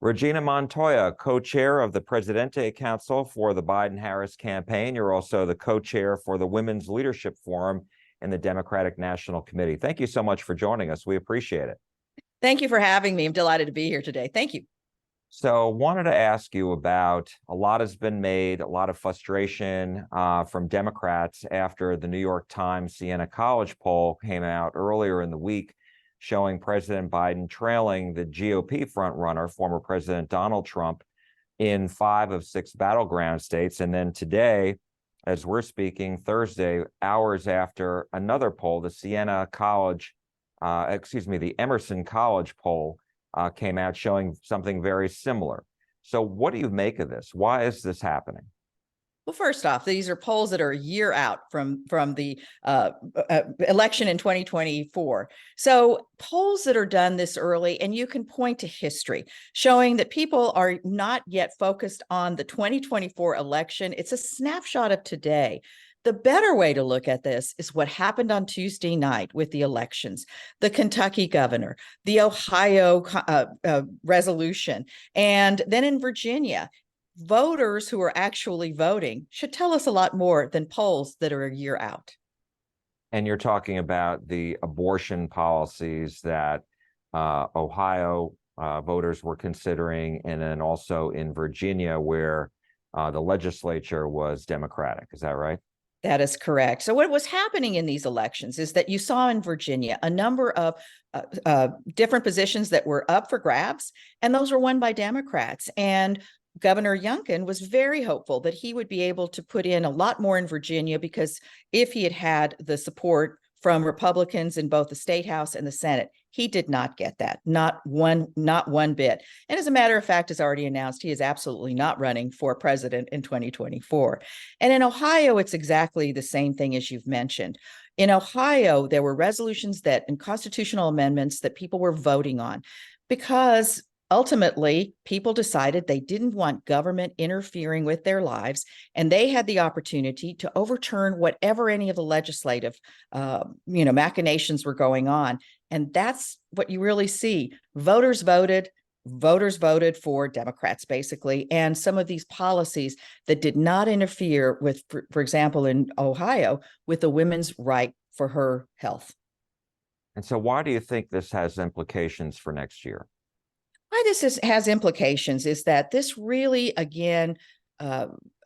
Regina Montoya, co-chair of the Presidente Council for the Biden-Harris campaign. You're also the co-chair for the Women's Leadership Forum in the Democratic National Committee. Thank you so much for joining us. We appreciate it. Thank you for having me. I'm delighted to be here today. Thank you. So wanted to ask you about, a lot has been made, a lot of frustration from Democrats after the New York Times Siena College poll came out earlier in the week, showing President Biden trailing the GOP frontrunner, former President Donald Trump, in 5 of 6 battleground states. And then today, as we're speaking, Thursday, hours after another poll, the the Emerson College poll came out showing something very similar. So what do you make of this? Why is this happening? Well, first off, these are polls that are a year out from the election in 2024. So polls that are done this early, and you can point to history, showing that people are not yet focused on the 2024 election. It's a snapshot of today. The better way to look at this is what happened on Tuesday night with the elections, the Kentucky governor, the Ohio resolution, and then in Virginia. Voters who are actually voting should tell us a lot more than polls that are a year out. And you're talking about the abortion policies that Ohio voters were considering, and then also in Virginia, where the legislature was Democratic. Is that right? That is correct. So what was happening in these elections is that you saw in Virginia a number of different positions that were up for grabs, and those were won by Democrats. And Governor Youngkin was very hopeful that he would be able to put in a lot more in Virginia, because if he had had the support from Republicans in both the State House and the Senate, he did not get that, not one bit. And as a matter of fact, as already announced, he is absolutely not running for president in 2024. And in Ohio, it's exactly the same thing as you've mentioned. In Ohio, there were resolutions and constitutional amendments that people were voting on, because ultimately, people decided they didn't want government interfering with their lives, and they had the opportunity to overturn whatever any of the legislative, machinations were going on. And that's what you really see. Voters voted for Democrats, basically, and some of these policies that did not interfere with, for example, in Ohio, with the women's right for her health. And so why do you think this has implications for next year? Why this has implications is that this really, again,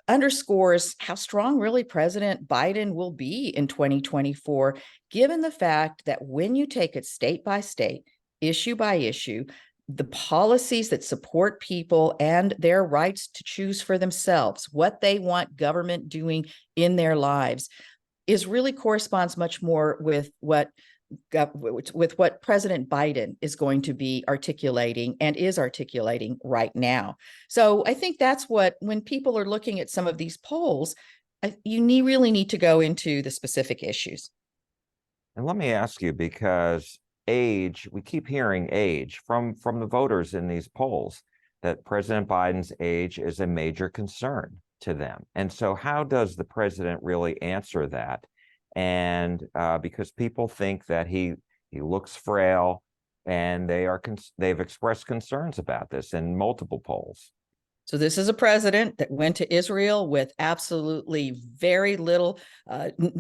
underscores how strong really President Biden will be in 2024, given the fact that when you take it state by state, issue by issue, the policies that support people and their rights to choose for themselves what they want government doing in their lives is really corresponds much more with what President Biden is going to be articulating and is articulating right now. So I think that's when people are looking at some of these polls, you really need to go into the specific issues. And let me ask you, because age, we keep hearing age from the voters in these polls, that President Biden's age is a major concern to them. And so how does the president really answer that? And because people think that he looks frail, and they've expressed concerns about this in multiple polls. So this is a president that went to Israel with absolutely very little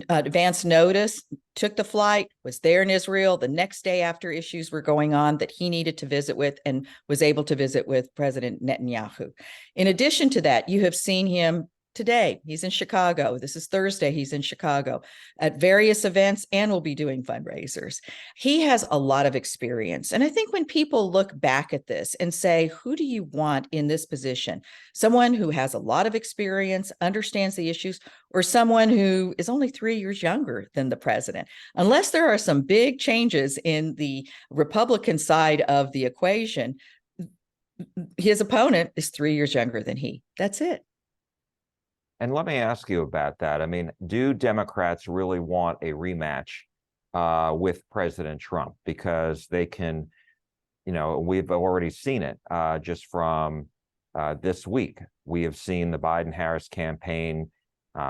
advance notice, took the flight, was there in Israel the next day after issues were going on that he needed to visit with, and was able to visit with President Netanyahu. In addition to that, you have seen him today. He's in Chicago. This is Thursday. He's in Chicago at various events and will be doing fundraisers. He has a lot of experience. And I think when people look back at this and say, who do you want in this position? Someone who has a lot of experience, understands the issues, or someone who is only 3 years younger than the president? Unless there are some big changes in the Republican side of the equation, his opponent is 3 years younger than he. That's it. And let me ask you about that. I mean, do Democrats really want a rematch with President Trump? Because they can, we've already seen it just from this week. We have seen the Biden-Harris campaign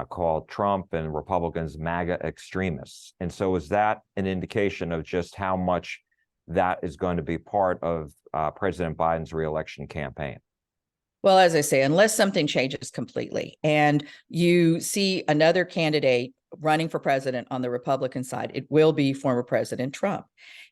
call Trump and Republicans MAGA extremists. And so is that an indication of just how much that is going to be part of President Biden's reelection campaign? Well, as I say, unless something changes completely and you see another candidate running for president on the Republican side, it will be former President Trump.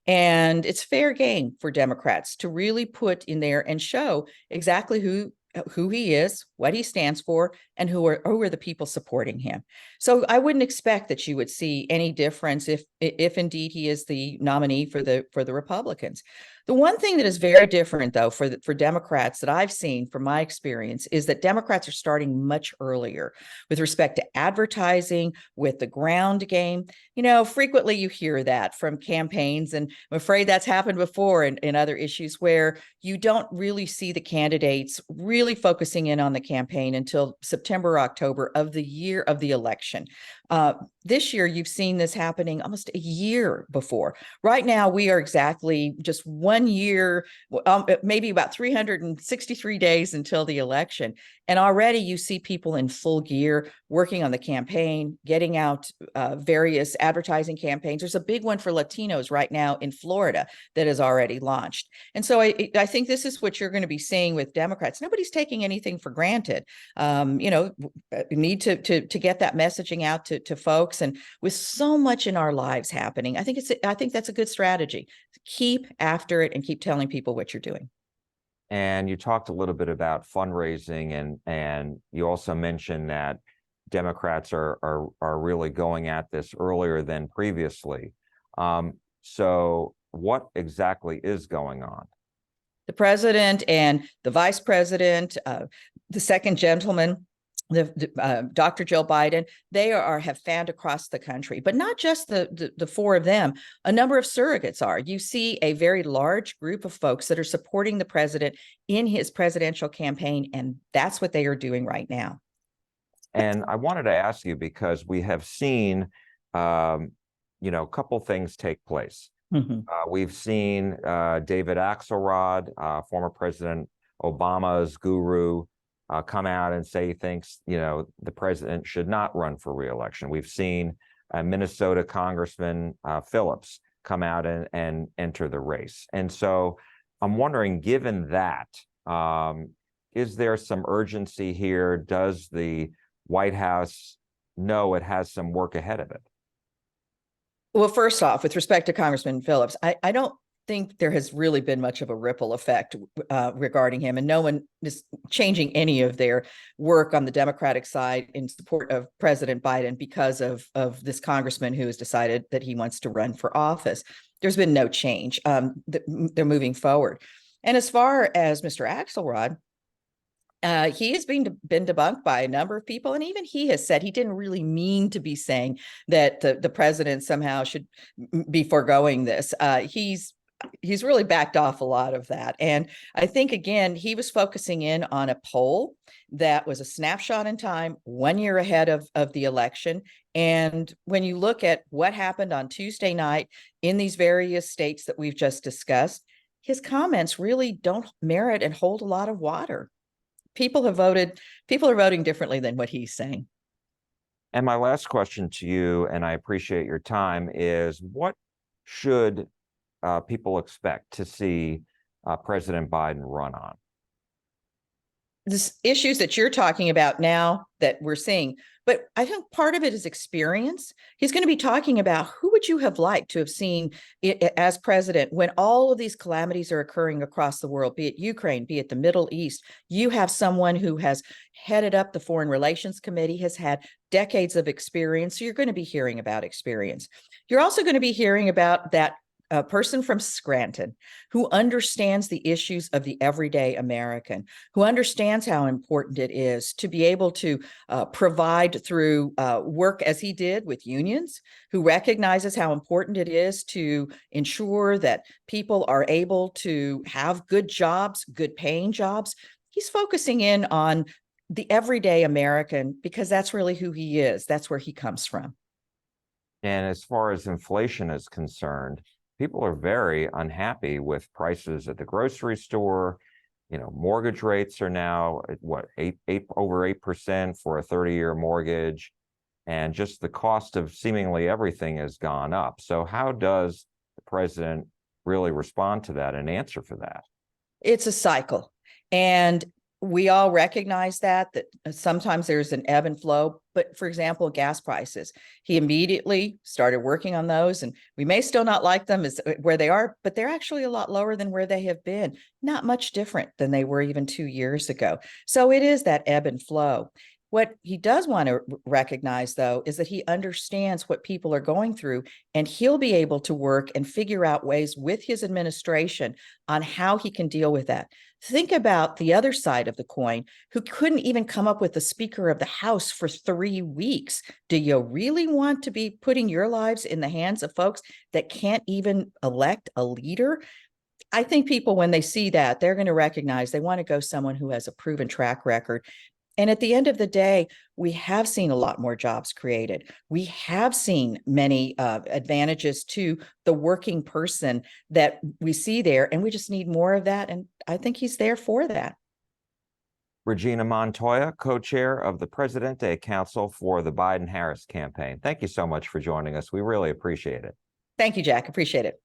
And it's fair game for Democrats to really put in there and show exactly who he is, what he stands for, and who are the people supporting him. So I wouldn't expect that you would see any difference if indeed he is the nominee for the Republicans. The one thing that is very different, though, for Democrats that I've seen from my experience is that Democrats are starting much earlier with respect to advertising, with the ground game. You know, frequently you hear that from campaigns, and I'm afraid that's happened before in other issues where you don't really see the candidates really focusing in on the campaign until September or October of the year of the election. This year, you've seen this happening almost a year before. Right now, we are exactly just 1 year, maybe about 363 days until the election. And already you see people in full gear working on the campaign, getting out various advertising campaigns. There's a big one for Latinos right now in Florida that has already launched. And so I think this is what you're going to be seeing with Democrats. Nobody's taking anything for granted. Need to get that messaging out to folks. And with so much in our lives happening, I think that's a good strategy. Keep after it and keep telling people what you're doing. And you talked a little bit about fundraising, and you also mentioned that Democrats are really going at this earlier than previously. So what exactly is going on? The president and the vice president, the second gentleman, Dr. Jill Biden, they have fanned across the country, but not just the four of them. A number of surrogates are. You see a very large group of folks that are supporting the president in his presidential campaign, and that's what they are doing right now. And I wanted to ask you, because we have seen, a couple things take place. Mm-hmm. We've seen David Axelrod, former President Obama's guru, come out and say he thinks, the president should not run for reelection. We've seen Minnesota Congressman Phillips come out and enter the race. And so I'm wondering, given that, is there some urgency here? Does the White House know it has some work ahead of it? Well, first off, with respect to Congressman Phillips, I don't think there has really been much of a ripple effect regarding him, and no one is changing any of their work on the Democratic side in support of President Biden because of this congressman who has decided that he wants to run for office. There's been no change. They're moving forward. And as far as Mr. Axelrod, he has been debunked by a number of people, and even he has said he didn't really mean to be saying that the president somehow should be foregoing this. He's really backed off a lot of that. And I think, again, he was focusing in on a poll that was a snapshot in time 1 year ahead of the election. And when you look at what happened on Tuesday night in these various states that we've just discussed, his comments really don't merit and hold a lot of water. People are voting differently than what he's saying. And my last question to you, and I appreciate your time, is what should people expect to see President Biden run on? The issues that you're talking about now that we're seeing, but I think part of it is experience. He's going to be talking about who would you have liked to have seen as president when all of these calamities are occurring across the world, be it Ukraine, be it the Middle East. You have someone who has headed up the Foreign Relations Committee, has had decades of experience. So you're going to be hearing about experience. You're also going to be hearing about that a person from Scranton who understands the issues of the everyday American, who understands how important it is to be able to provide through work as he did with unions, who recognizes how important it is to ensure that people are able to have good jobs, good paying jobs. He's focusing in on the everyday American because that's really who he is. That's where he comes from. And as far as inflation is concerned, people are very unhappy with prices at the grocery store. Mortgage rates are now at over 8% for a 30-year mortgage. And just the cost of seemingly everything has gone up. So how does the president really respond to that and answer for that. It's a cycle. And we all recognize that sometimes there's an ebb and flow. But for example, gas prices, he immediately started working on those. And we may still not like them as where they are, but they're actually a lot lower than where they have been. Not much different than they were even 2 years ago. So it is that ebb and flow. What he does want to recognize, though, is that he understands what people are going through, and he'll be able to work and figure out ways with his administration on how he can deal with that. Think about the other side of the coin, who couldn't even come up with the Speaker of the House for 3 weeks. Do you really want to be putting your lives in the hands of folks that can't even elect a leader? I think people, when they see that, they're going to recognize they want to go someone who has a proven track record. And at the end of the day, we have seen a lot more jobs created. We have seen many advantages to the working person that we see there, and we just need more of that. And I think he's there for that. Regina Montoya, co-chair of the Presidente Council for the Biden-Harris campaign. Thank you so much for joining us. We really appreciate it. Thank you, Jack. Appreciate it.